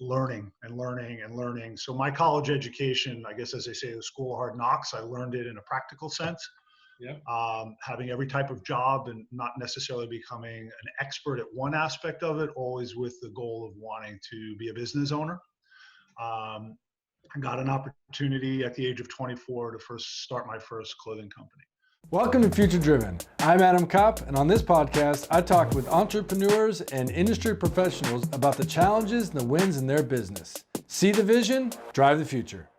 learning and learning and learning. So my college education, I guess, as they say, the school of hard knocks, I learned it in a practical sense. Yeah. Having every type of job and not necessarily becoming an expert at one aspect of it, always with the goal of wanting to be a business owner. I got an opportunity at the age of 24 to first start my first clothing company. Welcome to Future Driven. I'm Adam Kopp, and on this podcast, I talk with entrepreneurs and industry professionals about the challenges and the wins in their business. See the vision, drive the future.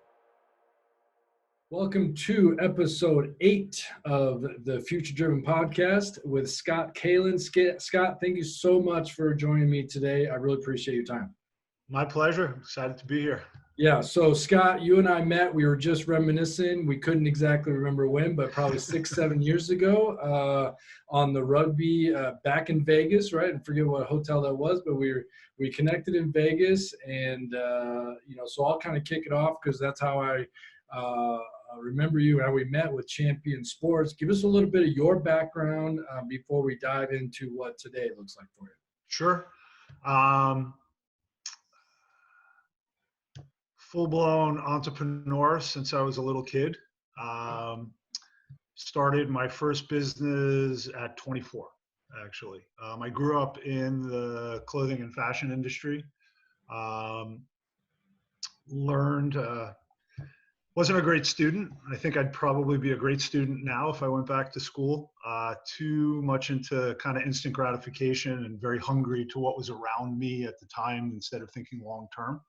Welcome to episode 8 of the Future Driven podcast with Scott Kaylin. Scott, thank you so much for joining me today. I really appreciate your time. My pleasure. Excited to be here. Yeah, so Scott, you and I met, we were just reminiscing. We couldn't exactly remember when, but probably 6-7 years ago on the rugby back in Vegas, right? I forget what hotel that was, but we connected in Vegas, and so I'll kind of kick it off because that's how I remember you, how we met with Champion Sports. Give us a little bit of your background before we dive into what today looks like for you. Sure. Full-blown entrepreneur since I was a little kid. Started my first business at 24, actually. I grew up in the clothing and fashion industry. Wasn't a great student. I think I'd probably be a great student now if I went back to school. Too much into kind of instant gratification and very hungry to what was around me at the time instead of thinking long-term.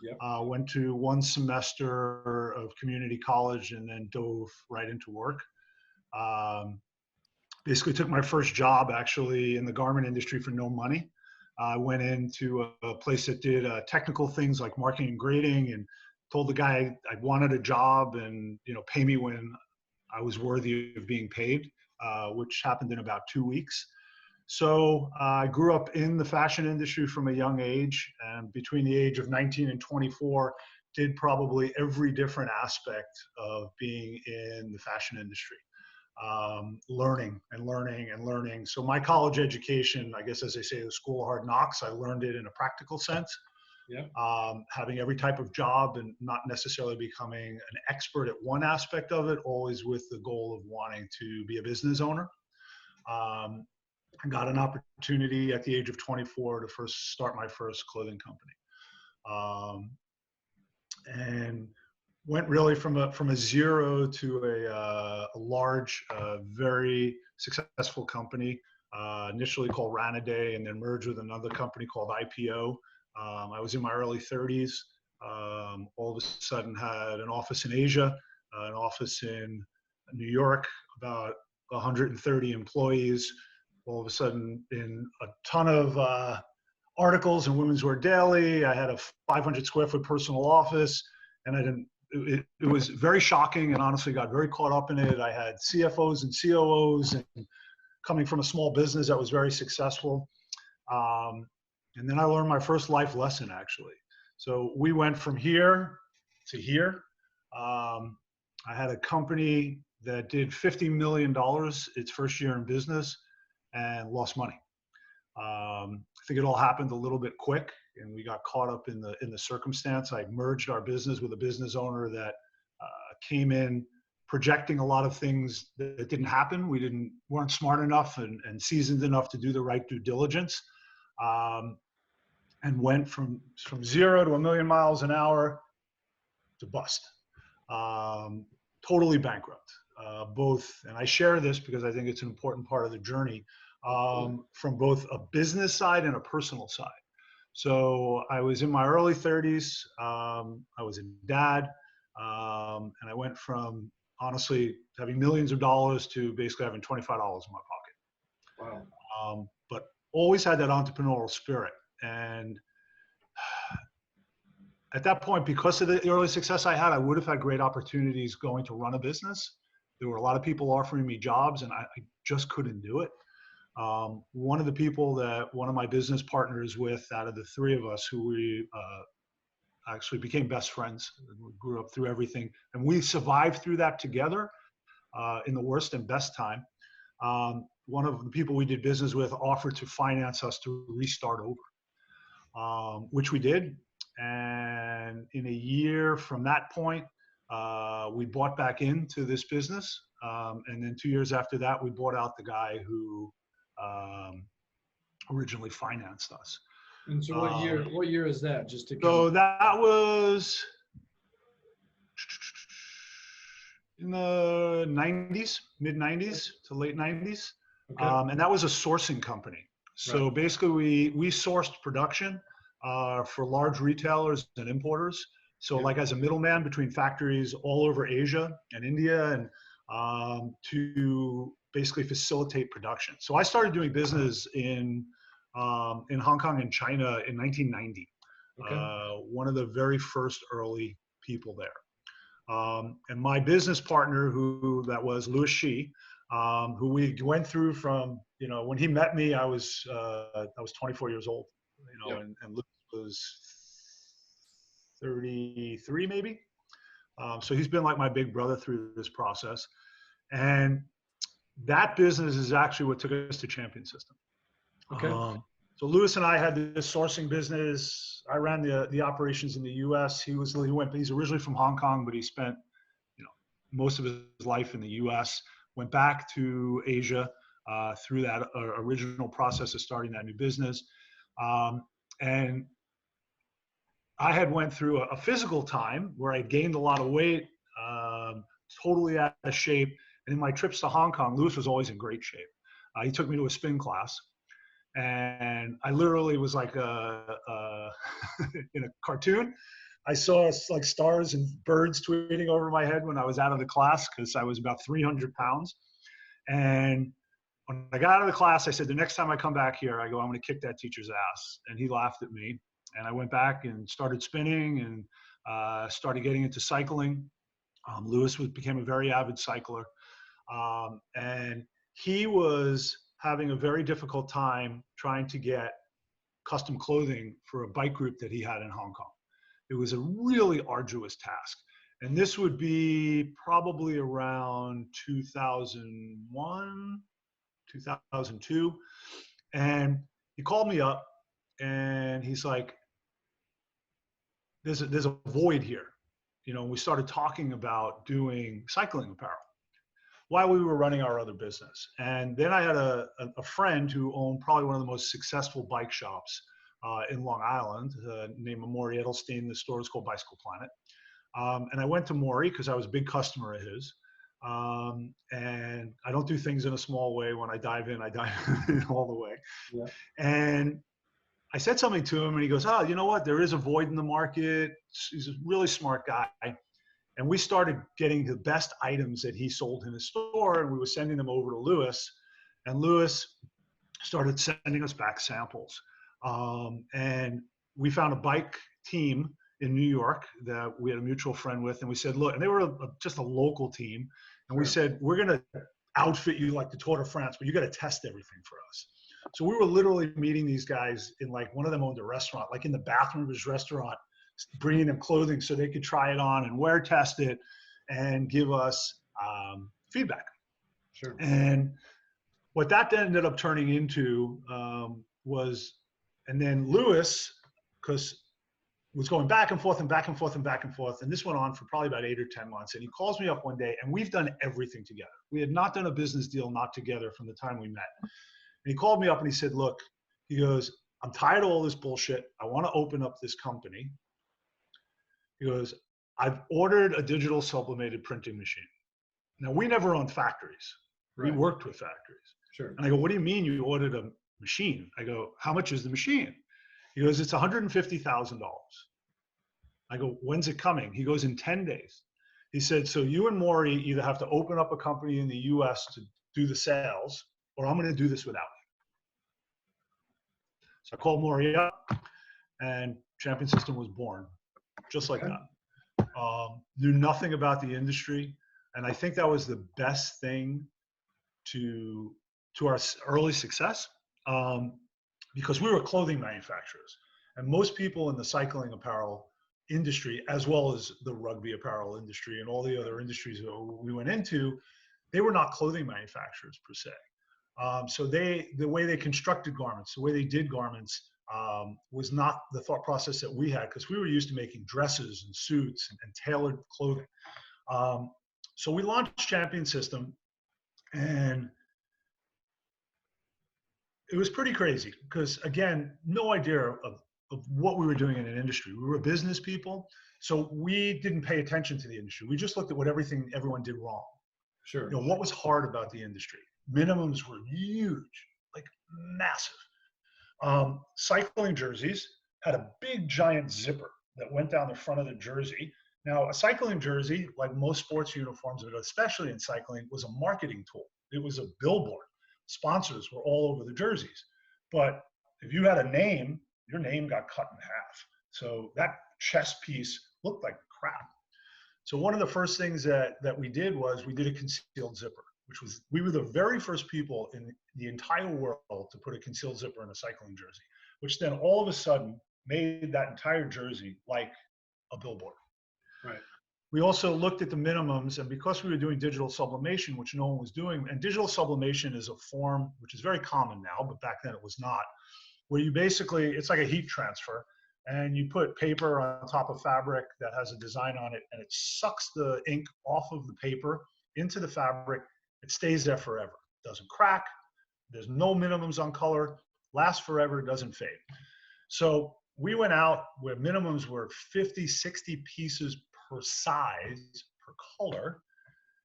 Yep. Went to one semester of community college and then dove right into work. Basically took my first job actually in the garment industry for no money. I went into a place that did technical things like marking and grading, and told the guy I wanted a job and pay me when I was worthy of being paid, which happened in about 2 weeks. So I grew up in the fashion industry from a young age, and between the age of 19 and 24, did probably every different aspect of being in the fashion industry, learning and learning and learning. So my college education, I guess, as they say, the school of hard knocks, I learned it in a practical sense. Yeah. Having every type of job and not necessarily becoming an expert at one aspect of it, always with the goal of wanting to be a business owner. I got an opportunity at the age of 24 to first start my first clothing company, and went really from a zero to a large, very successful company, initially called Ranaday, and then merged with another company called IPO. I was in my early 30s. All of a sudden had an office in Asia, an office in New York, about 130 employees. All of a sudden in a ton of articles in Women's Wear Daily. I had a 500 square foot personal office, and it was very shocking, and honestly got very caught up in it. I had CFOs and COOs, and coming from a small business that was very successful. And then I learned my first life lesson, actually. So we went from here to here. I had a company that did $50 million its first year in business and lost money. I think it all happened a little bit quick, and we got caught up in the circumstance. I merged our business with a business owner that came in projecting a lot of things that didn't happen. We weren't smart enough and seasoned enough to do the right due diligence. And went from 0 to 1,000,000 miles an hour to bust. Totally bankrupt. Both, and I share this because I think it's an important part of the journey, from both a business side and a personal side. So I was in my early 30s. I was a dad, and I went from honestly having millions of dollars to basically having $25 in my pocket. Wow. But always had that entrepreneurial spirit. And at that point, because of the early success I had, I would have had great opportunities going to run a business. There were a lot of people offering me jobs, and I just couldn't do it. One of the people that one of my business partners with, out of the three of us, who we actually became best friends, we grew up through everything, and we survived through that together in the worst and best time. One of the people we did business with offered to finance us to restart over, which we did. And in a year from that point, we bought back into this business. And then 2 years after that, we bought out the guy who originally financed us. And so what year is that? Just to So that was in the 90s, mid 90s to late 90s. Okay. And that was a sourcing company. So Right. basically we sourced production for large retailers and importers. So Yeah. like as a middleman between factories all over Asia and India, and to basically facilitate production. So I started doing business in Hong Kong and China in 1990. Okay. One of the very first early people there. And my business partner, who that was Louis Shi, who we went through from, you know, when he met me, I was 24 years old, you know, Yep. and Louis was 33 maybe. So he's been like my big brother through this process. And that business is actually what took us to Champion System. Okay. So Louis and I had this sourcing business. I ran the operations in the U.S. He's originally from Hong Kong, but he spent, you know, most of his life in the U.S. Went back to Asia through that original process of starting that new business, and I had went through a physical time where I gained a lot of weight, totally out of shape. And in my trips to Hong Kong, Louis was always in great shape. He took me to a spin class. And I literally was like in a cartoon. I saw like stars and birds tweeting over my head when I was out of the class because I was about 300 pounds. And when I got out of the class, I said, the next time I come back here, I go, I'm going to kick that teacher's ass. And he laughed at me. And I went back and started spinning and started getting into cycling. Louis became a very avid cycler. And he was having a very difficult time trying to get custom clothing for a bike group that he had in Hong Kong. It was a really arduous task. And this would be probably around 2001, 2002. And he called me up and he's like, there's a void here. You know, we started talking about doing cycling apparel while we were running our other business. And then I had a friend who owned probably one of the most successful bike shops in Long Island, named Maury Edelstein. The store is called Bicycle Planet. And I went to Maury because I was a big customer of his. And I don't do things in a small way. When I dive in all the way. Yeah. And I said something to him and he goes, oh, you know what? There is a void in the market. He's a really smart guy. And we started getting the best items that he sold in his store, and we were sending them over to Louis. And Louis started sending us back samples. And we found a bike team in New York that we had a mutual friend with, and we said, look, and they were just a local team. And we said, we're going to outfit you like the Tour de France, but you got to test everything for us. So we were literally meeting these guys in, like, one of them owned a restaurant, like in the bathroom of his restaurant, bringing them clothing so they could try it on and wear test it and give us feedback. Sure. And what that ended up turning into was, and then Louis, because was going back and forth and back and forth and back and forth. And this went on for probably about 8 or 10 months. And he calls me up one day, and we've done everything together. We had not done a business deal not together from the time we met. And he called me up and he said, look, he goes, I'm tired of all this bullshit. I want to open up this company. He goes, I've ordered a digital sublimated printing machine. Now, we never owned factories. Right. We worked with factories. Sure. And I go, what do you mean you ordered a machine? I go, how much is the machine? He goes, it's $150,000. I go, when's it coming? He goes, in 10 days. He said, so you and Maury either have to open up a company in the US to do the sales, or I'm going to do this without you. So I called Maury up, and Champion System was born, just like that. Knew nothing about the industry. And I think that was the best thing to our early success, because we were clothing manufacturers. And most people in the cycling apparel industry, as well as the rugby apparel industry and all the other industries that we went into, they were not clothing manufacturers per se. So the way they constructed garments, the way they did garments was not the thought process that we had, because we were used to making dresses and suits and tailored clothing. So we launched Champion System, and it was pretty crazy because, again, no idea of what we were doing in an industry. We were business people, so we didn't pay attention to the industry. We just looked at what everyone did wrong. Sure. You know, what was hard about the industry? Minimums were huge, like massive. Cycling jerseys had a big giant zipper that went down the front of the jersey. Now, a cycling jersey, like most sports uniforms, but especially in cycling, was a marketing tool. It was a billboard. Sponsors were all over the jerseys. But if you had a name, your name got cut in half. So that chest piece looked like crap. So one of the first things that we did was we did a concealed zipper, which was, we were the very first people in the entire world to put a concealed zipper in a cycling jersey, which then all of a sudden made that entire jersey like a billboard. Right. We also looked at the minimums, and because we were doing digital sublimation, which no one was doing, and digital sublimation is a form which is very common now, but back then it was not, where you basically, it's like a heat transfer, and you put paper on top of fabric that has a design on it, and it sucks the ink off of the paper into the fabric. It stays there forever. It doesn't crack. There's no minimums on color. Lasts forever. Doesn't fade. So we went out where minimums were 50, 60 pieces per size, per color,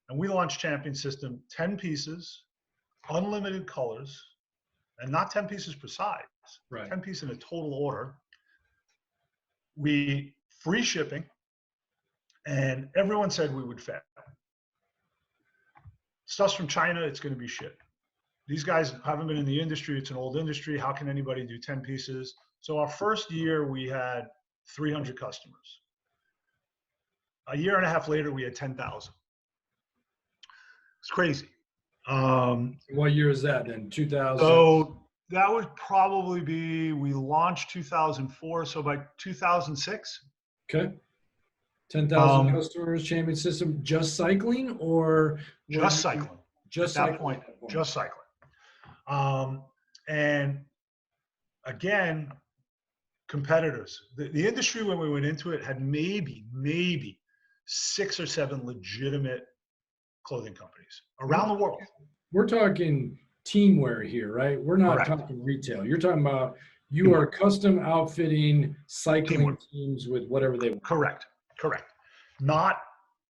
and we launched Champion System, 10 pieces, unlimited colors, and not 10 pieces per size, right. 10 pieces in a total order. We free shipping, and everyone said we would fail. Stuff's from China, it's going to be shit. These guys haven't been in the industry, it's an old industry. How can anybody do 10 pieces? So our first year, we had 300 customers. A year and a half later, we had 10,000. It's crazy. What year is that then? 2000? So that would probably be, we launched 2004, so by 2006. Okay. 10,000 customers, Champion System, just cycling or? Just cycling. Just at cycling. that point, just cycling. And again, competitors. The industry when we went into it had maybe 6 or 7 legitimate clothing companies around the world. We're talking teamwear here, right? We're not Correct. talking retail. You're talking about you are custom outfitting cycling teams with whatever they want. Correct. Not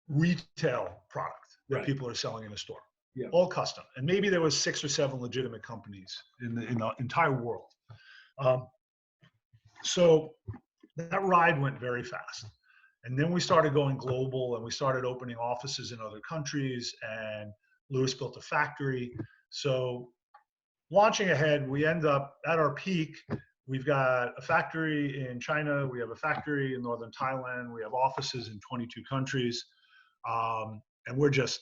retail product that Right. people are selling in a store. Yeah. All custom. And maybe there was 6 or 7 legitimate companies in the entire world. So that ride went very fast. And then we started going global, and we started opening offices in other countries, and Lewis built a factory. So launching ahead, we end up at our peak. We've got a factory in China. We have a factory in northern Thailand. We have offices in 22 countries. And we're just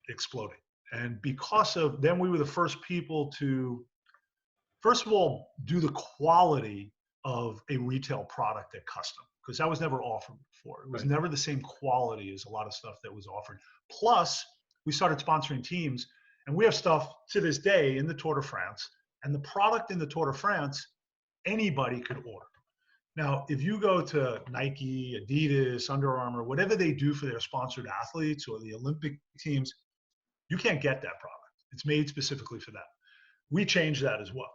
exploding. And because of, then we were the first people to, first of all, do the quality of a retail product at custom, because that was never offered before. It was never the same quality as a lot of stuff that was offered. Plus, we started sponsoring teams, and we have stuff to this day in the Tour de France, and the product in the Tour de France, anybody could order. Now, if you go to Nike, Adidas, Under Armour, whatever they do for their sponsored athletes or the Olympic teams, you can't get that product. It's made specifically for that. We changed that as well.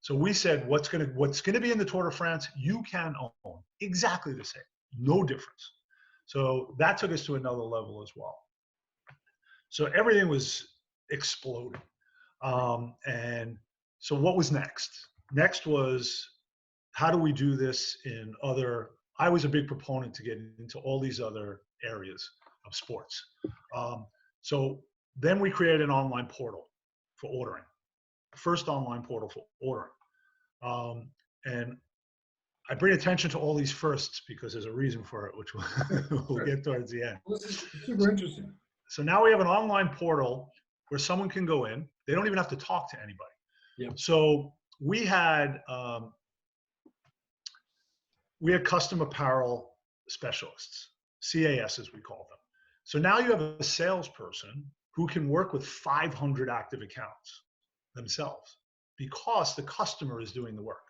So we said, what's going to be in the Tour de France, you can own exactly the same, no difference. So that took us to another level as well. So everything was exploding. And so what was next? Next was, how do we do this in other, I was a big proponent to get into all these other areas of sports. So then we created an online portal for ordering. First online portal for ordering. And I bring attention to all these firsts because there's a reason for it, which we'll get towards the end. This is super interesting. So now we have an online portal where someone can go in. They don't even have to talk to anybody. Yeah. So we had custom apparel specialists, CAS as we call them. So now you have a salesperson who can work with 500 active accounts themselves, because the customer is doing the work.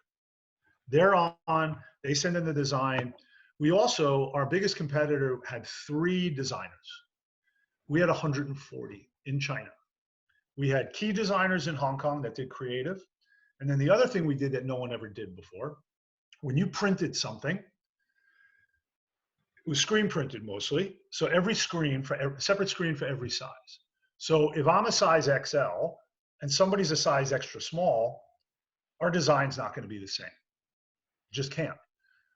They're on, they send in the design. We also, our biggest competitor had 3 designers. We had 140 in China. We had key designers in Hong Kong that did creative. And then the other thing we did that no one ever did before, when you printed something, it was screen printed mostly. So every screen, separate screen for every size. So if I'm a size XL and somebody's a size extra small, our design's not going to be the same. Just can't.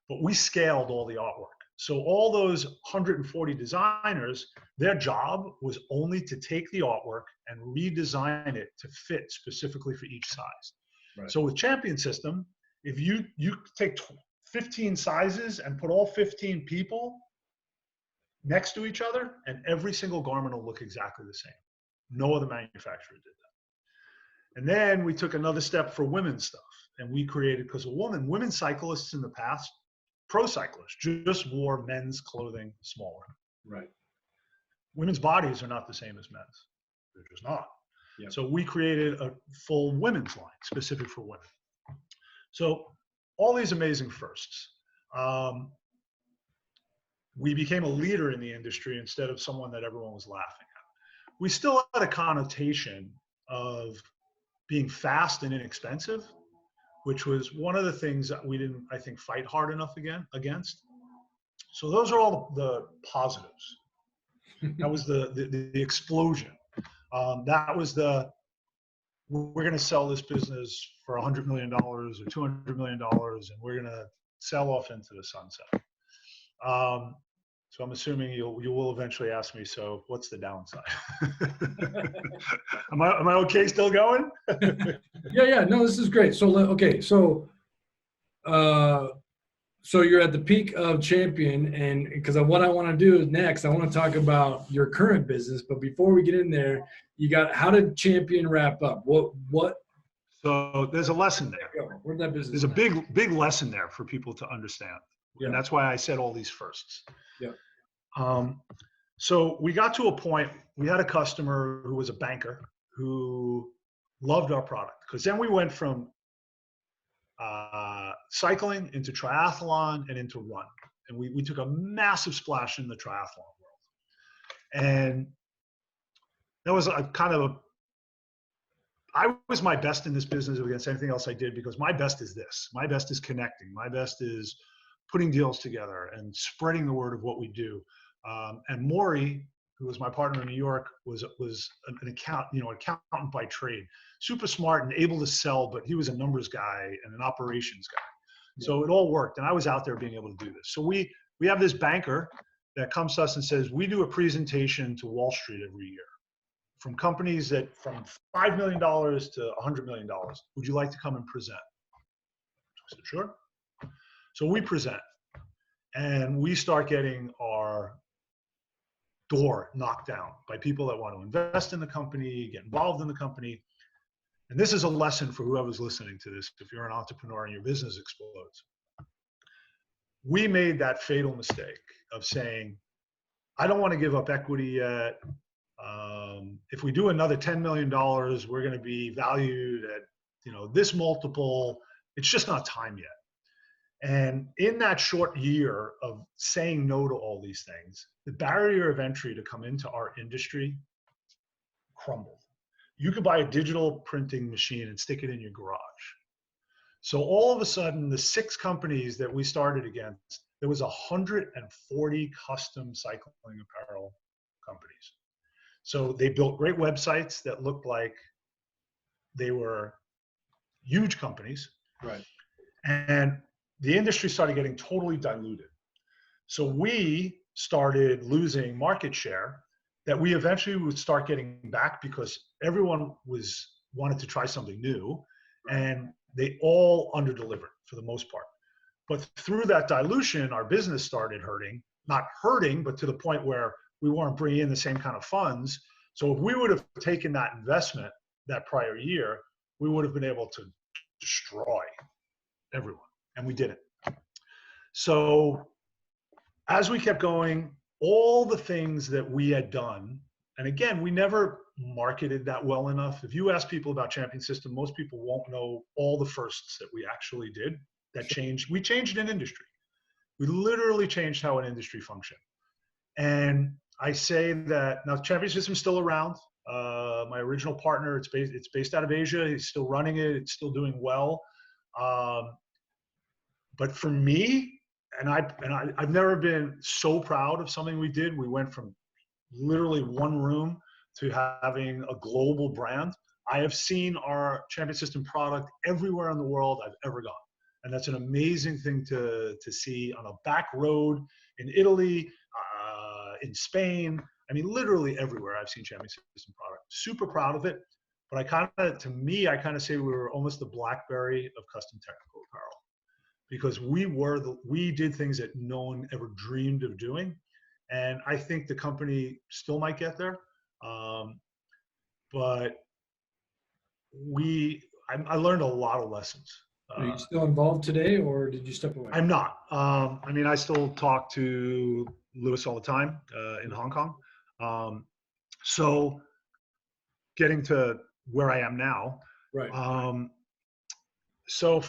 But we scaled all the artwork. So all those 140 designers, their job was only to take the artwork and redesign it to fit specifically for each size. Right. So with Champion System, if you take 15 sizes and put all 15 people next to each other, and every single garment will look exactly the same. No other manufacturer did that. And then we took another step for women's stuff, and we created, because women cyclists in the past, pro cyclists, just wore men's clothing smaller. Right. Women's bodies are not the same as men's. They're just not. Yep. So we created a full women's line specific for women. So all these amazing firsts. We became a leader in the industry instead of someone that everyone was laughing at. We still had a connotation of being fast and inexpensive, which was one of the things that we didn't, I think, fight hard enough against. So those are all the positives. That was the explosion. That was we're going to sell this business for $100 million or $200 million, and we're going to sell off into the sunset. So I'm assuming you will eventually ask me, so what's the downside? Am I okay still going? Yeah. No, this is great. So, okay. So you're at the peak of Champion, and because what I want to do next, I want to talk about your current business. But before we get in there, how did Champion wrap up? What? So there's a lesson there. Where'd that business? There's a big lesson there for people to understand. Yeah. And that's why I said all these firsts. Yeah. So we got to a point, we had a customer who was a banker who loved our product, because then we went from cycling into triathlon and into run. And we took a massive splash in the triathlon world. And that was I was my best in this business against anything else I did, because my best is this. My best is connecting. My best is putting deals together and spreading the word of what we do. And Maury, who was my partner in New York, was an accountant by trade, super smart and able to sell, but he was a numbers guy and an operations guy. Yeah. So it all worked, and I was out there being able to do this. So we have this banker that comes to us and says, we do a presentation to Wall Street every year from companies that from $5 million to $100 million. Would you like to come and present? I said, sure. So we present, and we start getting our door knocked down by people that want to invest in the company, get involved in the company. And this is a lesson for whoever's listening to this. If you're an entrepreneur and your business explodes, we made that fatal mistake of saying, I don't want to give up equity yet. If we do another $10 million, we're going to be valued at, this multiple. It's just not time yet. And in that short year of saying no to all these things, the barrier of entry to come into our industry crumbled. You could buy a digital printing machine and stick it in your garage. So all of a sudden, the 6 companies that we started against, there was 140 custom cycling apparel companies. So they built great websites that looked like they were huge companies. Right. And the industry started getting totally diluted. So we started losing market share that we eventually would start getting back, because everyone wanted to try something new, and they all underdelivered for the most part. But through that dilution, our business started hurting, not hurting, but to the point where we weren't bringing in the same kind of funds. So if we would have taken that investment that prior year, we would have been able to destroy everyone. And we didn't. So as we kept going, all the things that we had done, and again, we never marketed that well enough. If you ask people about Champion System, most people won't know all the firsts that we actually did. that changed. We changed an industry. We literally changed how an industry functioned. And I say that now Champion System's still around. My original partner, it's based out of Asia. He's still running it. It's still doing well. But for me, I've never been so proud of something we did. We went from literally one room to having a global brand. I have seen our Champion System product everywhere in the world I've ever gone. And that's an amazing thing to see on a back road in Italy, in Spain. I mean, literally everywhere I've seen Champion System product. Super proud of it. But I kind of say we were almost the BlackBerry of custom technical apparel, because we did things that no one ever dreamed of doing. And I think the company still might get there. But I learned a lot of lessons. Are you still involved today, or did you step away? I'm not. I mean, I still talk to Lewis all the time in Hong Kong. So getting to where I am now. Right. So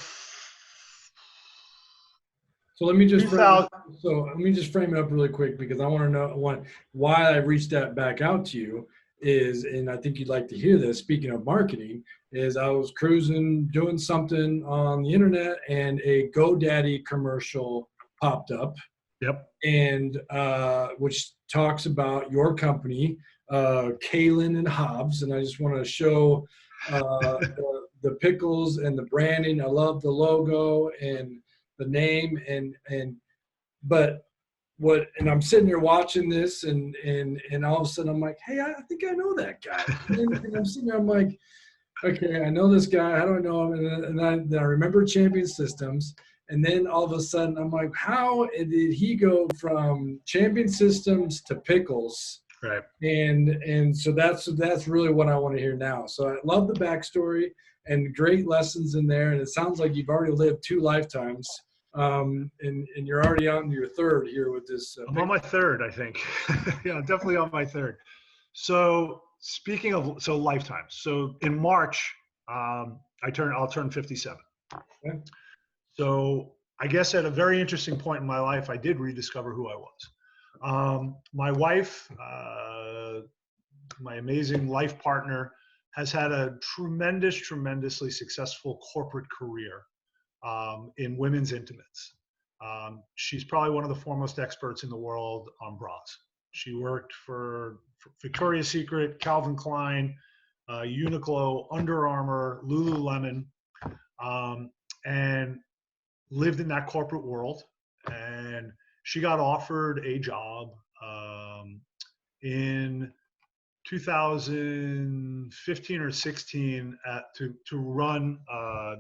let me just frame it up really quick, because I want to know why I reached back out to you is, and I think you'd like to hear this, speaking of marketing, is I was cruising, doing something on the internet, and a GoDaddy commercial popped up. Yep. And which talks about your company, Kaylin and Hobbs. And I just want to show the pickles and the branding. I love the logo and the name, but I'm sitting there watching this, and all of a sudden I'm like, hey, I think I know that guy. And I'm sitting there, I'm like, okay, I know this guy. How do I know him? And I remember Champion Systems. And then all of a sudden I'm like, how did he go from Champion Systems to pickles? Right. And so that's really what I want to hear now. So I love the backstory and great lessons in there. And it sounds like you've already lived 2 lifetimes. And you're already on your 3rd here with this. I'm on my 3rd, I think. Yeah, I'm definitely on my 3rd. So speaking of lifetimes. So in March, I'll turn 57. Okay. So I guess at a very interesting point in my life, I did rediscover who I was. My wife, my amazing life partner, has had a tremendously successful corporate career in women's intimates. She's probably one of the foremost experts in the world on bras. She worked for Victoria's Secret, Calvin Klein, Uniqlo, Under Armour, Lululemon, and lived in that corporate world. And she got offered a job in 2015 or 16 to run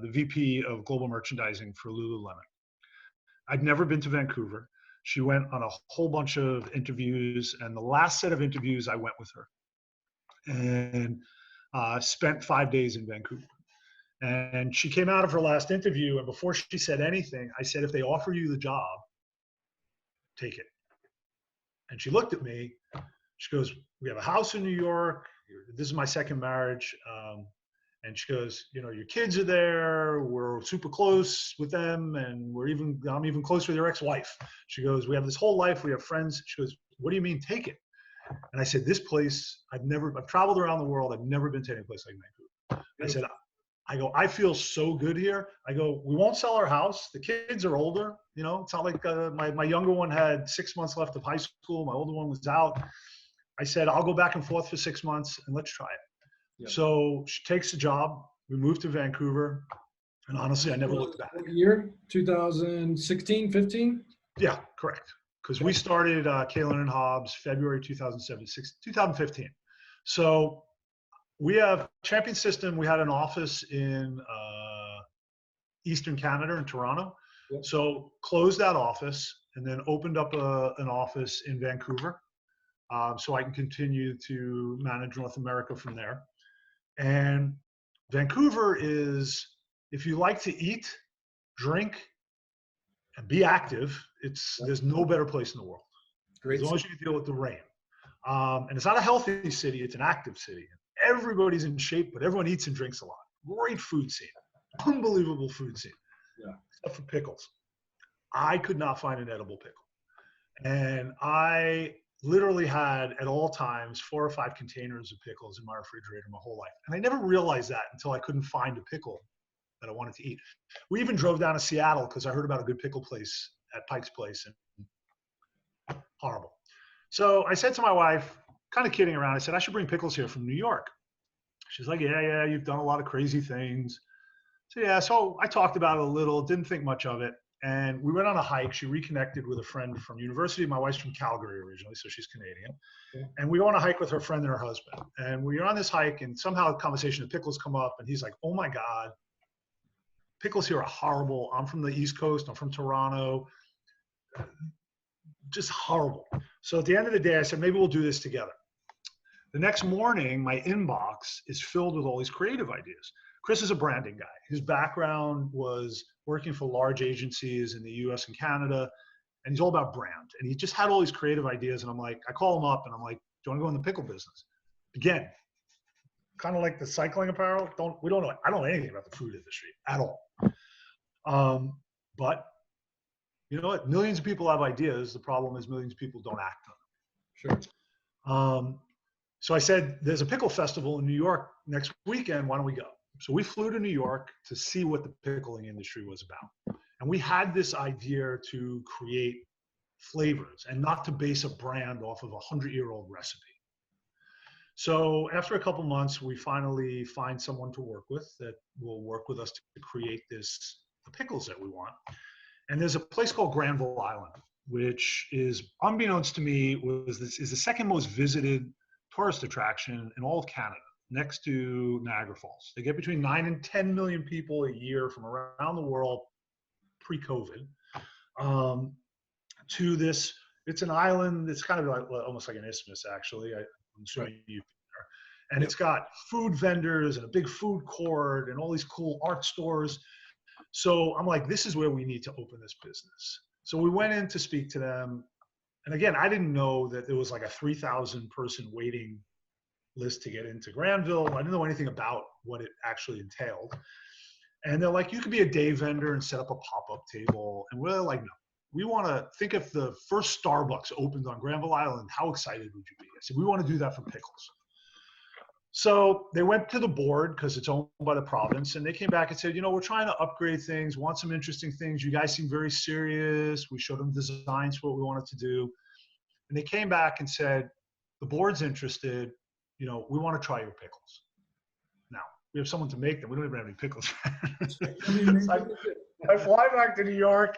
the VP of global merchandising for Lululemon. I'd never been to Vancouver. She went on a whole bunch of interviews, and the last set of interviews I went with her, and spent 5 days in Vancouver. And she came out of her last interview, and before she said anything, I said, if they offer you the job, take it. And she looked at me. She goes, we have a house in New York. This is my 2nd marriage. And she goes, your kids are there. We're super close with them. And I'm even closer with your ex-wife. She goes, we have this whole life. We have friends. She goes, what do you mean take it? And I said, this place, I've traveled around the world. I've never been to any place like Vancouver. I said, I feel so good here. I go, we won't sell our house. The kids are older. It's not like my younger one had 6 months left of high school. My older one was out. I said, I'll go back and forth for 6 months and let's try it. Yeah. So she takes the job. We moved to Vancouver. And honestly, I never looked back. What year? 2016, 15? Yeah, correct. Because we started Kaylin and Hobbs February 2015. So we have Champion System. We had an office in Eastern Canada in Toronto. Yep. So closed that office and then opened up an office in Vancouver. So I can continue to manage North America from there. And Vancouver is, if you like to eat, drink, and be active, there's no better place in the world. Great. As long as you can deal with the rain. And it's not a healthy city, it's an active city. Everybody's in shape, but everyone eats and drinks a lot. Great food scene. Unbelievable food scene. Yeah. except for pickles. I could not find an edible pickle. And I literally had at all times 4 or 5 containers of pickles in my refrigerator my whole life. And I never realized that until I couldn't find a pickle that I wanted to eat. We even drove down to Seattle because I heard about a good pickle place at Pike's Place, and horrible. So I said to my wife, kind of kidding around, I said, I should bring pickles here from New York. She's like, yeah, you've done a lot of crazy things. So yeah, so I talked about it a little, didn't think much of it. And we went on a hike. She reconnected with a friend from university. My wife's from Calgary originally, so she's Canadian. Yeah. And we go on a hike with her friend and her husband. And we were on this hike, and somehow the conversation of pickles come up, and he's like, oh my God, pickles here are horrible. I'm from the East Coast. I'm from Toronto. Just horrible. So at the end of the day, I said, maybe we'll do this together. The next morning, my inbox is filled with all these creative ideas. Chris is a branding guy. His background was working for large agencies in the US and Canada, and he's all about brand. And he just had all these creative ideas. And I'm like, I call him up and I'm like, do you want to go in the pickle business? Again, kind of like the cycling apparel. I don't know anything about the food industry at all. But you know what? Millions of people have ideas. The problem is millions of people don't act on them. Sure. So I said, there's a pickle festival in New York next weekend. Why don't we go? So we flew to New York to see what the pickling industry was about. And we had this idea to create flavors and not to base a brand off of a 100-year-old recipe. So after a couple months, we finally find someone to work with that will work with us to create the pickles that we want. And there's a place called Granville Island, which is, unbeknownst to me, is the second most visited tourist attraction in all of Canada, next to Niagara Falls. They get between 9 and 10 million people a year from around the world pre-COVID to this. It's an island. It's kind of like, almost like an isthmus, actually. I'm assuming you've been there. And it's got food vendors and a big food court and all these cool art stores. So I'm like, this is where we need to open this business. So we went in to speak to them. And again, I didn't know that there was like a 3,000 person waiting list to get into Granville. I didn't know anything about what it actually entailed. And they're like, you could be a day vendor and set up a pop-up table. And we're like, no, we want to think if the first Starbucks opened on Granville Island, how excited would you be? I said, we want to do that for pickles. So they went to the board because it's owned by the province, and they came back and said, you know, we're trying to upgrade things, want some interesting things. You guys seem very serious. We showed them designs for what we wanted to do. And they came back and said, the board's interested. You know, we want to try your pickles. Now, we have someone to make them. We don't even have any pickles. I fly back to New York.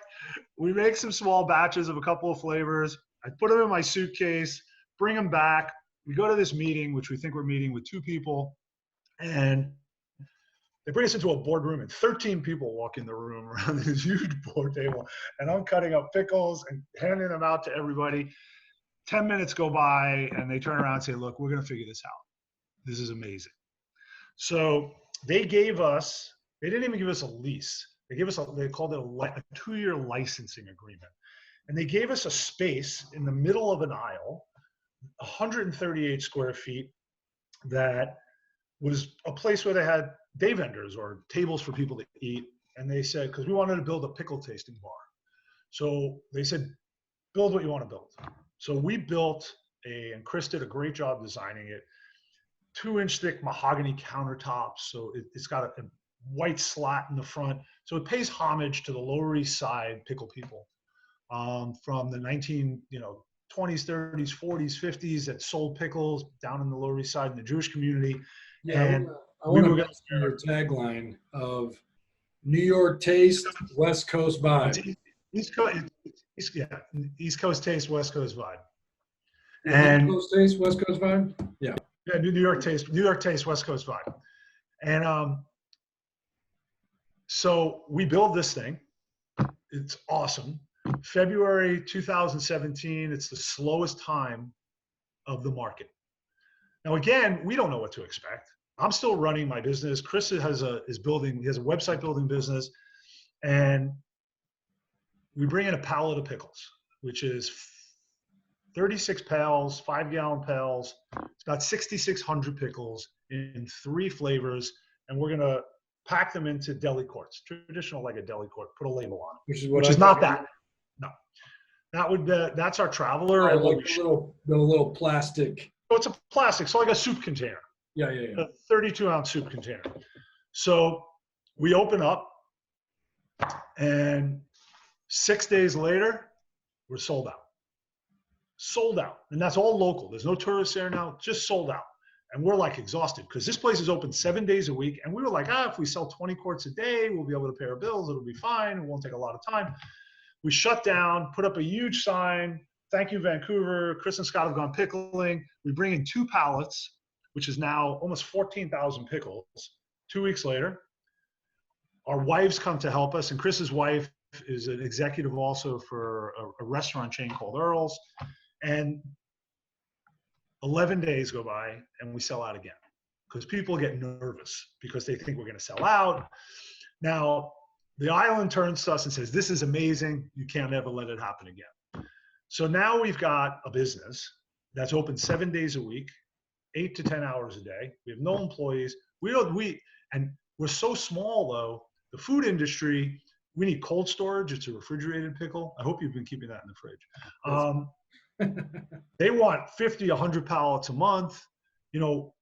We make some small batches of a couple of flavors. I put them in my suitcase, bring them back. We go to this meeting, which we think we're meeting with 2 people, and they bring us into a boardroom, and 13 people walk in the room around this huge board table, and I'm cutting up pickles and handing them out to everybody. 10 minutes go by, and they turn around and say, look, we're going to figure this out. This is amazing. So they didn't even give us a lease. They called it a 2-year licensing agreement. And they gave us a space in the middle of an aisle, 138 square feet, that was a place where they had day vendors or tables for people to eat. And they said, because we wanted to build a pickle tasting bar. So they said, build what you want to build. So we built and Chris did a great job designing it, 2-inch thick mahogany countertops. So it's got a white slat in the front. So it pays homage to the Lower East Side pickle people from the 20s, 30s, 40s, 50s that sold pickles down in the Lower East Side in the Jewish community. Yeah, and I want to mention your tagline of New York taste, West Coast vibe. East Coast taste, West Coast vibe. And East Coast taste, West Coast vibe. Yeah. Yeah, New York taste, West Coast vibe. And so we build this thing. It's awesome. February 2017, it's the slowest time of the market. Now, again, we don't know what to expect. I'm still running my business. Chris has a website building business, and we bring in a pallet of pickles, which is 36 pails, 5-gallon pails. It's about 6,600 pickles in 3 flavors, and we're gonna pack them into deli courts, traditional like a deli court, put a label on them, Which which is not that. No, that's our traveler. Oh, and like the little plastic. so it's a plastic, so like a soup container, Yeah. a 32-ounce soup container. So we open up, and 6 days later, we're sold out. Sold out. And that's all local. There's no tourists there now, just sold out. And we're like exhausted because this place is open 7 days a week. And we were like, if we sell 20 quarts a day, we'll be able to pay our bills. It'll be fine. It won't take a lot of time. We shut down, put up a huge sign. Thank you, Vancouver. Chris and Scott have gone pickling. We bring in 2 pallets, which is now almost 14,000 pickles. 2 weeks later, our wives come to help us. And Chris's wife is an executive also for a restaurant chain called Earl's. And 11 days go by and we sell out again because people get nervous because they think we're going to sell out. Now, the island turns to us and says, this is amazing. You can't ever let it happen again. So now we've got a business that's open 7 days a week, 8 to 10 hours a day. We have no employees. And we're so small though, the food industry, we need cold storage. It's a refrigerated pickle. I hope you've been keeping that in the fridge. They want 50, 100 pallets a month. No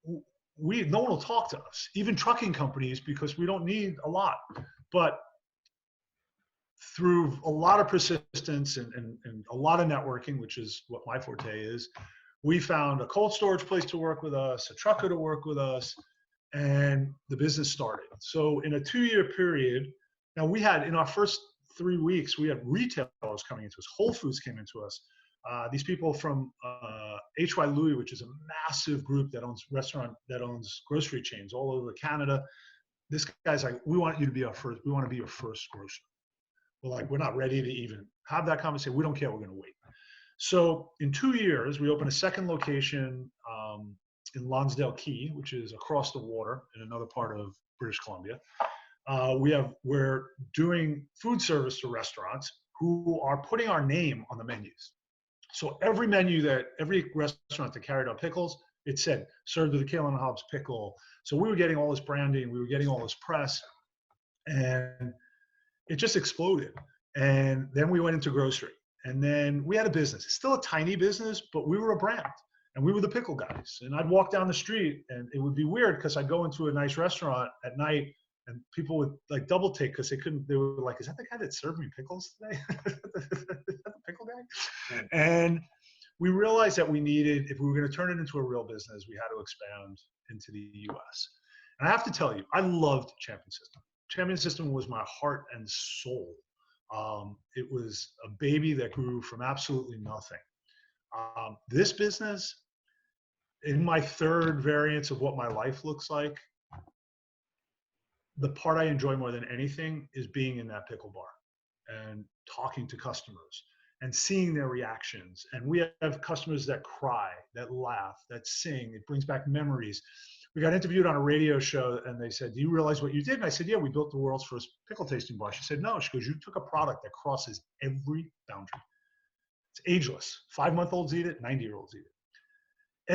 one will talk to us, even trucking companies, because we don't need a lot. But through a lot of persistence and a lot of networking, which is what my forte is, we found a cold storage place to work with us, a trucker to work with us, and the business started. So in a 2-year period, now we had, in our first 3 weeks, we had retailers coming into us. Whole Foods came into us. These people from H.Y. Louis, which is a massive group that owns grocery chains all over Canada. This guy's like, we want you to be our first. We want to be your first grocer. We're like, we're not ready to even have that conversation. We don't care. We're going to wait. So in 2 years, we opened a second location in Lonsdale Key, which is across the water in another part of British Columbia. We're doing food service to restaurants who are putting our name on the menus. So every restaurant that carried our pickles, it said, served with a Kaylin and Hobbs pickle. So we were getting all this branding, we were getting all this press, and it just exploded. And then we went into grocery. And then we had a business. It's still a tiny business, but we were a brand. And we were the pickle guys. And I'd walk down the street, and it would be weird because I'd go into a nice restaurant at night, and people would like double take because they were like, is that the guy that served me pickles today? Is that the pickle guy? Yeah. And we realized that we needed, if we were going to turn it into a real business, we had to expand into the US. And I have to tell you, I loved Champion System. Champion System was my heart and soul. It was a baby that grew from absolutely nothing. This business, in my third variance of what my life looks like, the part I enjoy more than anything is being in that pickle bar and talking to customers and seeing their reactions. And we have customers that cry, that laugh, that sing. It brings back memories. We got interviewed on a radio show and they said, do you realize what you did? And I said, yeah, we built the world's first pickle tasting bar. She said, no. She goes, you took a product that crosses every boundary. It's ageless. 5-month-olds eat it, 90-year-olds eat it.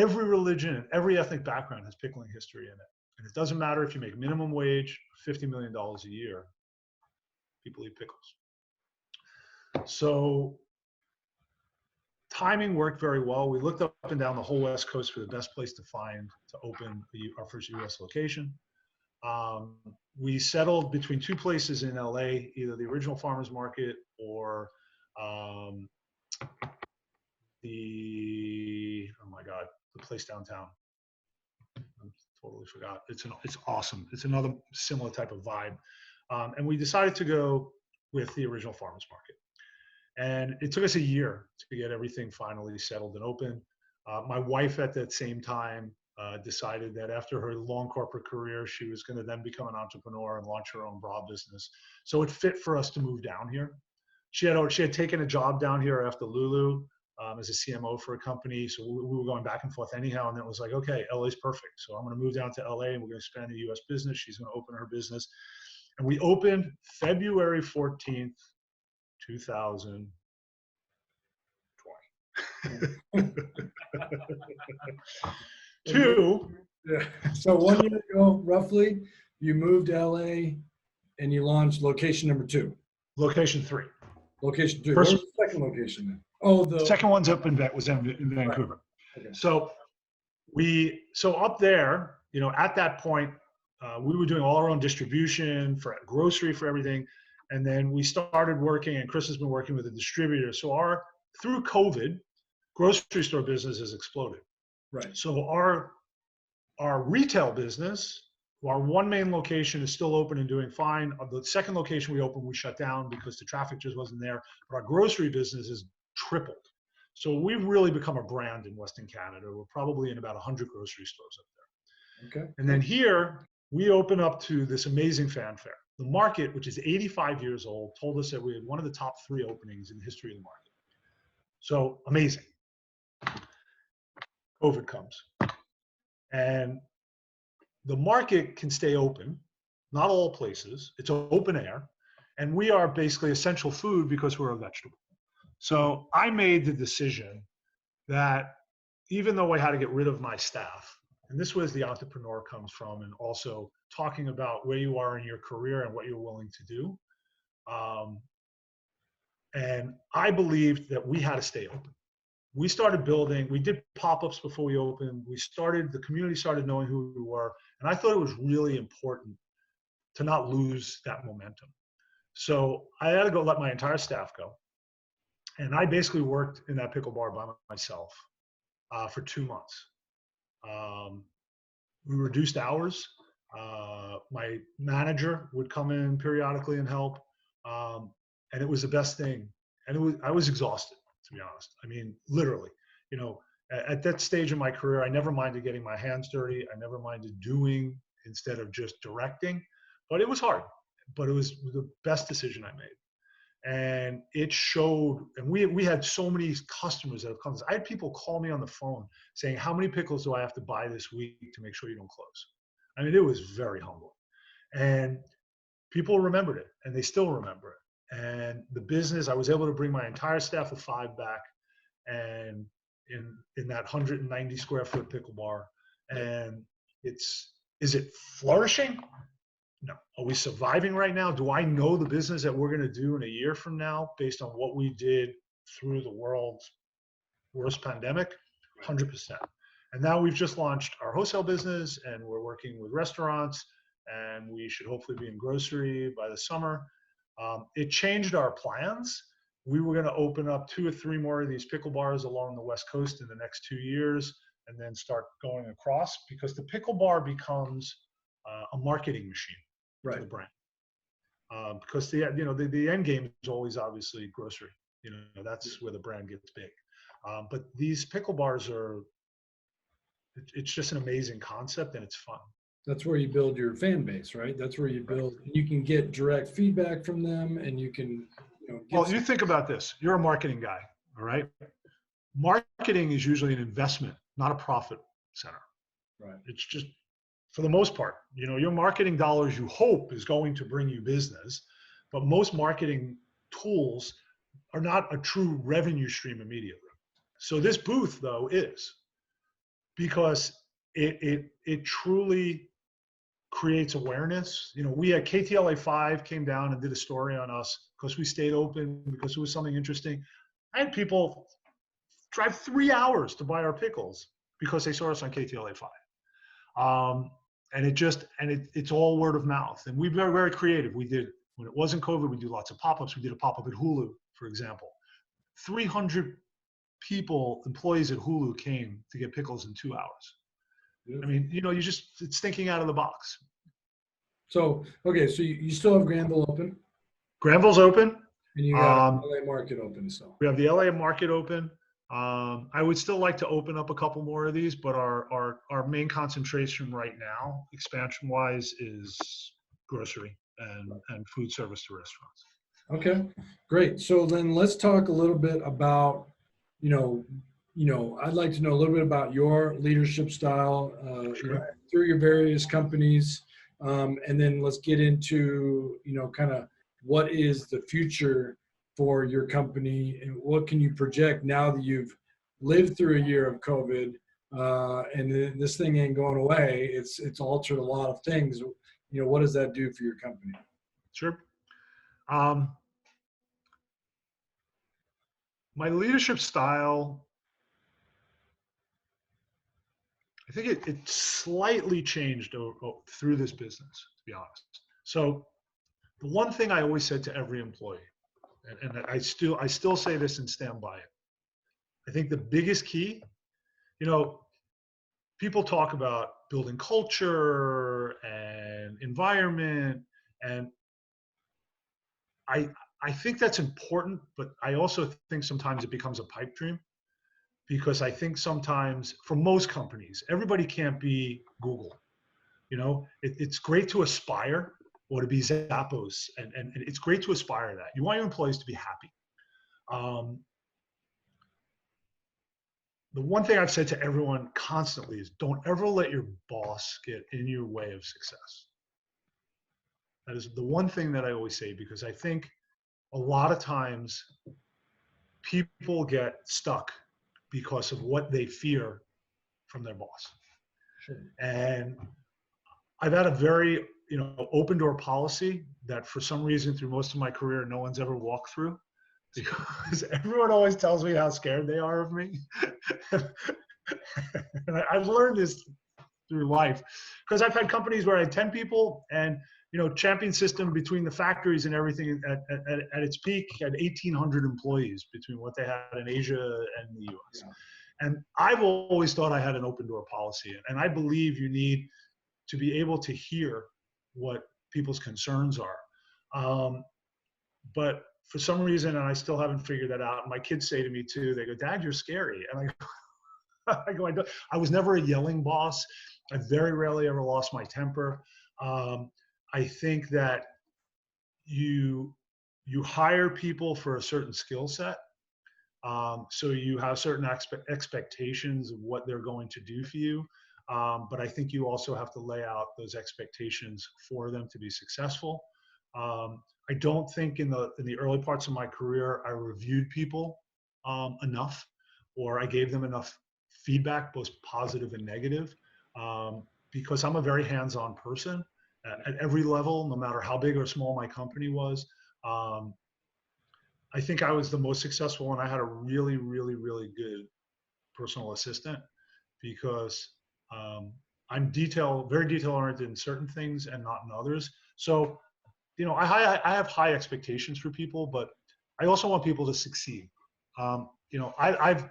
Every religion and every ethnic background has pickling history in it. And it doesn't matter if you make minimum wage, $50 million a year, people eat pickles. So timing worked very well. We looked up and down the whole West Coast for the best place to open our first US location. We settled between 2 places in LA, either the original farmers market or the place downtown. Totally forgot. It's awesome. It's another similar type of vibe. And we decided to go with the original farmers market. And it took us a year to get everything finally settled and open. My wife at that same time decided that after her long corporate career, she was going to then become an entrepreneur and launch her own bra business. So it fit for us to move down here. She had taken a job down here after Lulu. As a CMO for a company. So we were going back and forth anyhow. And it was like, okay, LA's perfect. So I'm going to move down to LA and we're going to expand the US business. She's going to open her business. And we opened February 14th, 2020. Yeah. So 1 year ago, roughly, you moved to LA and you launched location number 2. Location 3. Location 3. First, Where was the second location then? Oh, the second one's up was in right. Vancouver. Okay. So up there, at that point, we were doing all our own distribution for grocery for everything. And then we started working, and Chris has been working with a distributor. So through COVID, grocery store business has exploded. Right. So our retail business, our one main location is still open and doing fine. The second location we opened, we shut down because the traffic just wasn't there. But our grocery business has tripled. So we've really become a brand in Western Canada. We're probably in about 100 grocery stores up there. Okay. And then here, we open up to this amazing fanfare. The market, which is 85 years old, told us that we had one of the top 3 openings in the history of the market. So amazing. COVID comes. And the market can stay open, not all places. It's open air. And we are basically essential food because we're a vegetable. So I made the decision that even though I had to get rid of my staff, and this was the entrepreneur comes from, and also talking about where you are in your career and what you're willing to do. And I believed that we had to stay open. We started building, we did pop-ups before we opened. The community started knowing who we were. And I thought it was really important to not lose that momentum. So I had to go let my entire staff go. And I basically worked in that pickle bar by myself for 2 months. We reduced hours. My manager would come in periodically and help. And it was the best thing. And I was exhausted, to be honest. I mean, literally, at that stage in my career, I never minded getting my hands dirty. I never minded doing instead of just directing. But it was hard. But it was the best decision I made. And it showed, and we had so many customers that have come. I had people call me on the phone saying, how many pickles do I have to buy this week to make sure you don't close? I mean, it was very humbling. And people remembered it, and they still remember it. And the business, I was able to bring my entire staff of 5 back, and in that 190 square foot pickle bar. And is it flourishing? No. Are we surviving right now? Do I know the business that we're going to do in a year from now based on what we did through the world's worst pandemic? 100%. And now we've just launched our wholesale business, and we're working with restaurants, and we should hopefully be in grocery by the summer. It changed our plans. We were going to open up 2 or 3 more of these pickle bars along the West Coast in the next 2 years, and then start going across, because the pickle bar becomes a marketing machine. Right. For the brand, because the end game is always obviously grocery. That's where the brand gets big. But these pickle bars it's just an amazing concept, and it's fun. That's where you build your fan base, right? That's where you build. Right. You can get direct feedback from them, and you can. You think about this. You're a marketing guy, all right? Marketing is usually an investment, not a profit center. Right. It's just. For the most part, your marketing dollars you hope is going to bring you business, but most marketing tools are not a true revenue stream immediately. So this booth, though, is, because it truly creates awareness. We had KTLA5 came down and did a story on us because we stayed open, because it was something interesting. I had people drive 3 hours to buy our pickles because they saw us on KTLA5. And it's all word of mouth. And we're very, very creative. We did, when it wasn't COVID, we do lots of pop-ups. We did a pop-up at Hulu, for example. 300 employees at Hulu came to get pickles in 2 hours. I mean, it's thinking out of the box. So, okay, so you still have Granville open? Granville's open. And you got LA market open, so. We have the LA market open. I would still like to open up a couple more of these, but our main concentration right now, expansion-wise, is grocery and food service to restaurants. Okay, great. So then let's talk a little bit about, I'd like to know a little bit about your leadership style through your various companies, and then let's get into, kind of what is the future for your company, and what can you project now that you've lived through a year of COVID, and this thing ain't going away. It's altered a lot of things. what does that do for your company? Sure. My leadership style, I think it slightly changed through this business, to be honest. So the one thing I always said to every employee, and I still say this and stand by it. I think the biggest key, people talk about building culture and environment, and I think that's important, but I also think sometimes it becomes a pipe dream, because I think sometimes for most companies, everybody can't be Google. It's great to aspire or to be Zappos, and it's great to aspire to that. You want your employees to be happy. The one thing I've said to everyone constantly is don't ever let your boss get in your way of success. That is the one thing that I always say, because I think a lot of times people get stuck because of what they fear from their boss. Sure. And I've had a very, open door policy that for some reason through most of my career, no one's ever walked through, because everyone always tells me how scared they are of me. And I've learned this through life, because I've had companies where I had 10 people and, champion system between the factories and everything at its peak had 1,800 employees between what they had in Asia and the US. Yeah. And I've always thought I had an open door policy. And I believe you need to be able to hear what people's concerns are. But for some reason, and I still haven't figured that out, my kids say to me too, they go, "Dad, you're scary." And I was never a yelling boss. I very rarely ever lost my temper. I think that you hire people for a certain skill set. So you have certain expectations of what they're going to do for you. But I think you also have to lay out those expectations for them to be successful. I don't think in the early parts of my career, I reviewed people enough, or I gave them enough feedback, both positive and negative, because I'm a very hands-on person at every level, no matter how big or small my company was. I think I was the most successful when I had a really, really, really good personal assistant, because I'm very detail oriented in certain things and not in others. So, I have high expectations for people, but I also want people to succeed. I've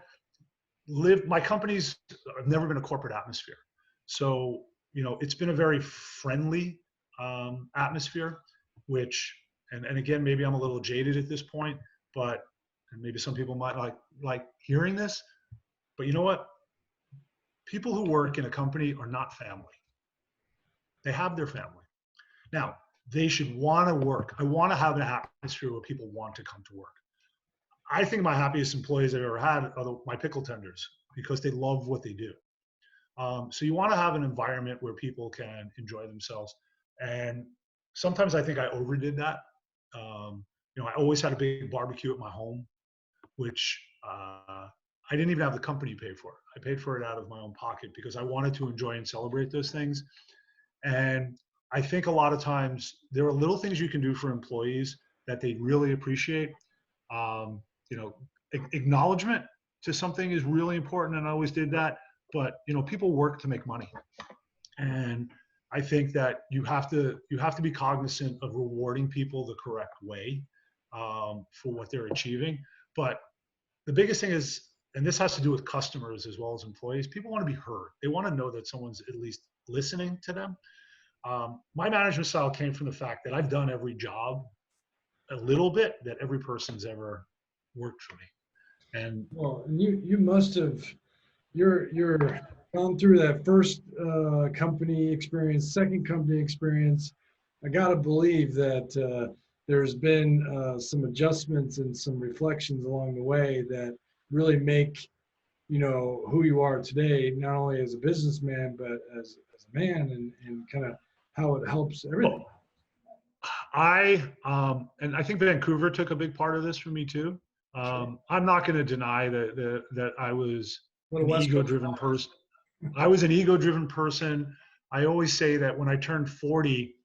lived, my companies have never been a corporate atmosphere. So, it's been a very friendly atmosphere, which, and again, maybe I'm a little jaded at this point, but, and maybe some people might like hearing this, but you know what? People who work in a company are not family. They have their family. Now, they should want to work. I want to have an atmosphere where people want to come to work. I think my happiest employees I've ever had are my pickle tenders, because they love what they do. So you want to have an environment where people can enjoy themselves. And sometimes I think I overdid that. I always had a big barbecue at my home, which I didn't even have the company pay for. I paid for it out of my own pocket because I wanted to enjoy and celebrate those things. And I think a lot of times there are little things you can do for employees that they really appreciate. Acknowledgement to something is really important, and I always did that. But people work to make money, and I think that you have to be cognizant of rewarding people the correct way for what they're achieving. But the biggest thing is, and this has to do with customers as well as employees, people want to be heard. They want to know that someone's at least listening to them. My management style came from the fact that I've done every job a little bit that every person's ever worked for me. And well, you must have, you're gone through that first company experience, second company experience. I got to believe that there's been some adjustments and some reflections along the way that really make who you are today, not only as a businessman but as a man, and kind of how it helps everything. And I think Vancouver took a big part of this for me too. I'm not going to deny that I was an ego-driven person. I was an ego-driven person. I always say that when I turned 40,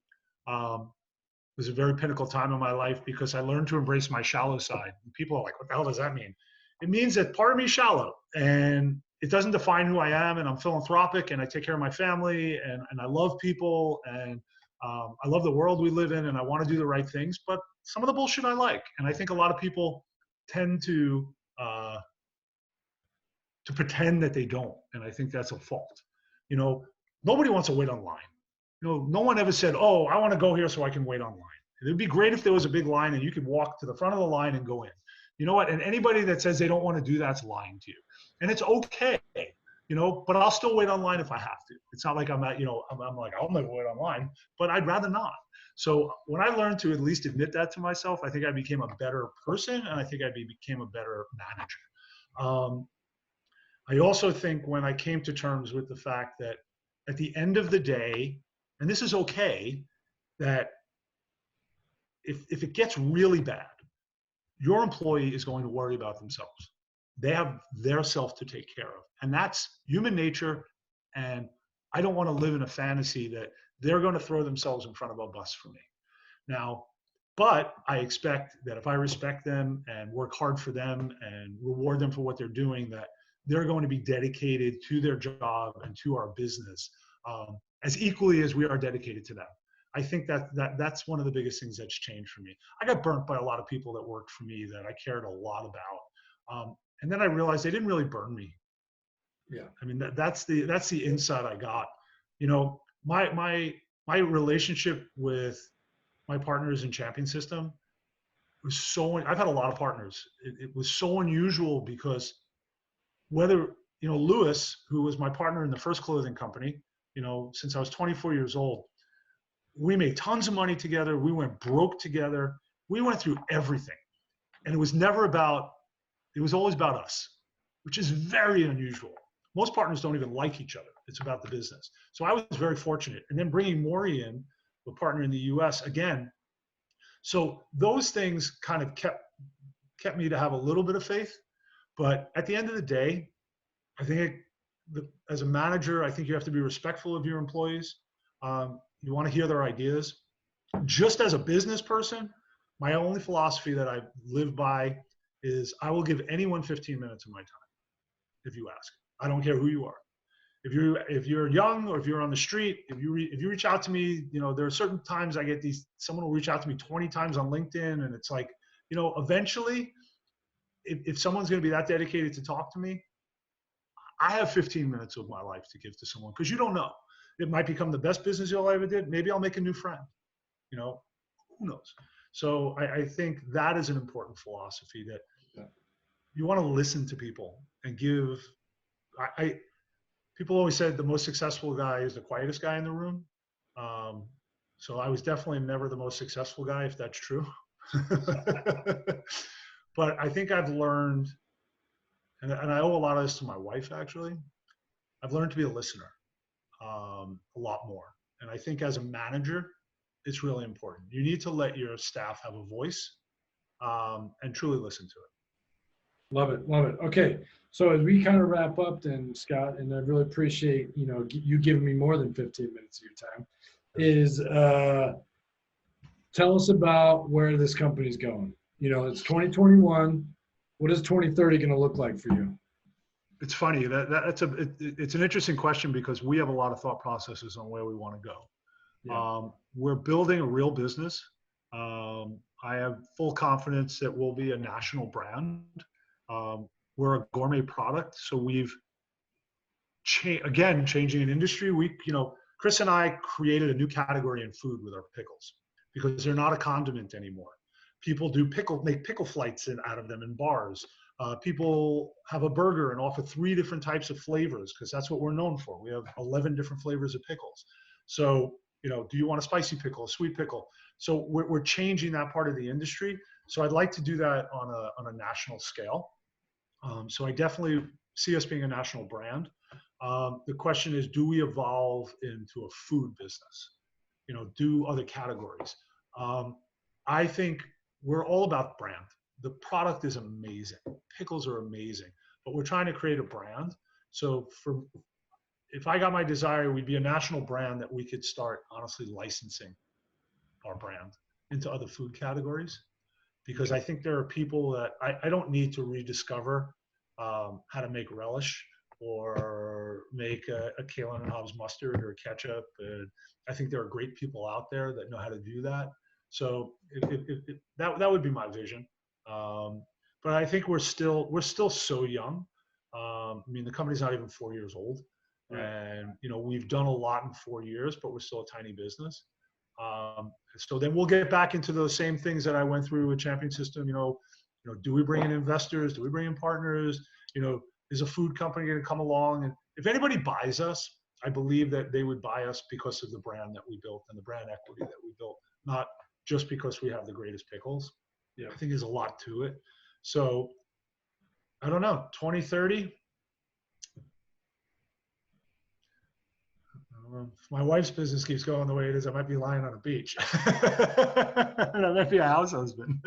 It was a very pinnacle time in my life because I learned to embrace my shallow side. And people are like, what the hell does that mean? It means that part of me is shallow and it doesn't define who I am. And I'm philanthropic and I take care of my family and I love people and I love the world we live in and I want to do the right things. But some of the bullshit I like. And I think a lot of people tend to pretend that they don't. And I think that's a fault. You know, nobody wants to wait online. You know, no one ever said, oh, I want to go here so I can wait online. It would be great if there was a big line and you could walk to the front of the line and go in. You know what? And anybody that says they don't want to do that's lying to you. And it's okay, you know, but I'll still wait online if I have to. It's not like I'm not, you know, I'm like, I'll never wait online, but I'd rather not. So when I learned to at least admit that to myself, I think I became a better person and I think I became a better manager. I also think when I came to terms with the fact that at the end of the day, and this is okay, that if it gets really bad, your employee is going to worry about themselves. They have their self to take care of. And that's human nature. And I don't want to live in a fantasy that they're going to throw themselves in front of a bus for me. Now, but I expect that if I respect them and work hard for them and reward them for what they're doing, that they're going to be dedicated to their job and to our business as equally as we are dedicated to them. I think that's one of the biggest things that's changed for me. I got burnt by a lot of people that worked for me that I cared a lot about. And then I realized they didn't really burn me. Yeah. I mean, that's the insight I got. You know, my relationship with my partners in Champion System was so, I've had a lot of partners. It was so unusual because whether, you know, Lewis, who was my partner in the first clothing company, you know, since I was 24 years old, we made tons of money together. We went broke together. We went through everything. And it was never about, it was always about us, which is very unusual. Most partners don't even like each other. It's about the business. So I was very fortunate. And then bringing Maury in, a partner in the US again. So those things kind of kept me to have a little bit of faith. But at the end of the day, I think as a manager, I think you have to be respectful of your employees. You want to hear their ideas. Just as a business person, my only philosophy that I live by is I will give anyone 15 minutes of my time if you ask. I don't care who you are. If you're young or if you're on the street, if you reach out to me, you know, there are certain times I get someone will reach out to me 20 times on LinkedIn, and it's like, you know, eventually, if someone's going to be that dedicated to talk to me, I have 15 minutes of my life to give to someone because you don't know. It might become the best business deal I ever did. Maybe I'll make a new friend. You know, who knows? So I think that is an important philosophy that you want to listen to people and give. People always said the most successful guy is the quietest guy in the room. So I was definitely never the most successful guy, if that's true. But I think I've learned, and I owe a lot of this to my wife, actually. I've learned to be a listener a lot more. And I think as a manager, it's really important. You need to let your staff have a voice and truly listen to it. Love it. Love it. Okay. So as we kind of wrap up then, Scott, and I really appreciate, you know, you giving me more than 15 minutes of your time, is tell us about where this company's going. You know, it's 2021. What is 2030 going to look like for you? It's funny it's an interesting question because we have a lot of thought processes on where we want to go. Yeah. We're building a real business. I have full confidence that we'll be a national brand. We're a gourmet product, so we've changing an industry. Chris and I created a new category in food with our pickles because they're not a condiment anymore. People make pickle flights out of them in bars. People have a burger and offer 3 different types of flavors because that's what we're known for. We have 11 different flavors of pickles. So, you know, do you want a spicy pickle, a sweet pickle? So we're changing that part of the industry. So I'd like to do that on a national scale. So I definitely see us being a national brand. The question is, do we evolve into a food business? You know, do other categories? I think we're all about brand. The product is amazing. Pickles are amazing, but we're trying to create a brand. So if I got my desire, we'd be a national brand that we could start honestly licensing our brand into other food categories, because I think there are people that I don't need to rediscover how to make relish or make a Kaylin and Hobbs mustard or ketchup. I think there are great people out there that know how to do that. So that would be my vision. But I think we're still so young. I mean, the company's not even 4 years old, and we've done a lot in 4 years, but we're still a tiny business. So then we'll get back into those same things that I went through with Champion System. Do we bring in investors? Do we bring in partners? Is a food company going to come along? And if anybody buys us, I believe that they would buy us because of the brand that we built and the brand equity that we built, not just because we have the greatest pickles. Yeah. I think there's a lot to it. So I don't know, 2030. If my wife's business keeps going the way it is, I might be lying on a beach. And I might be a house husband.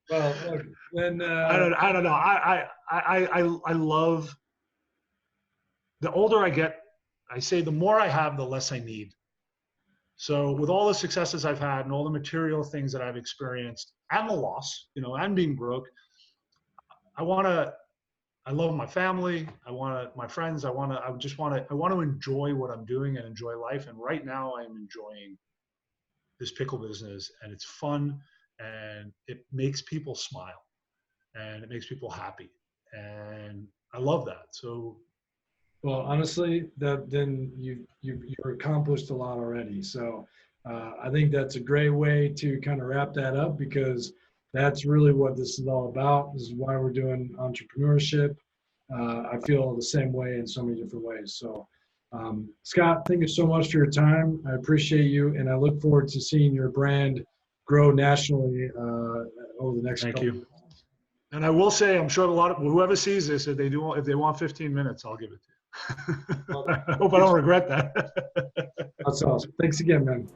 Well, look, then I don't know. I love. The older I get, I say the more I have, the less I need. So with all the successes I've had and all the material things that I've experienced and the loss, and being broke, I love my family. I want my friends. I want to enjoy what I'm doing and enjoy life. And right now I am enjoying this pickle business, and it's fun, and it makes people smile, and it makes people happy. And I love that. So, well, honestly, then you've accomplished a lot already. So I think that's a great way to kind of wrap that up, because that's really what this is all about. This is why we're doing entrepreneurship. I feel the same way in so many different ways. So, Scott, thank you so much for your time. I appreciate you, and I look forward to seeing your brand grow nationally over the next couple of years. And I will say, I'm sure a lot of whoever sees this, if they want 15 minutes, I'll give it to you. I hope I don't regret that. That's awesome. Thanks again, man.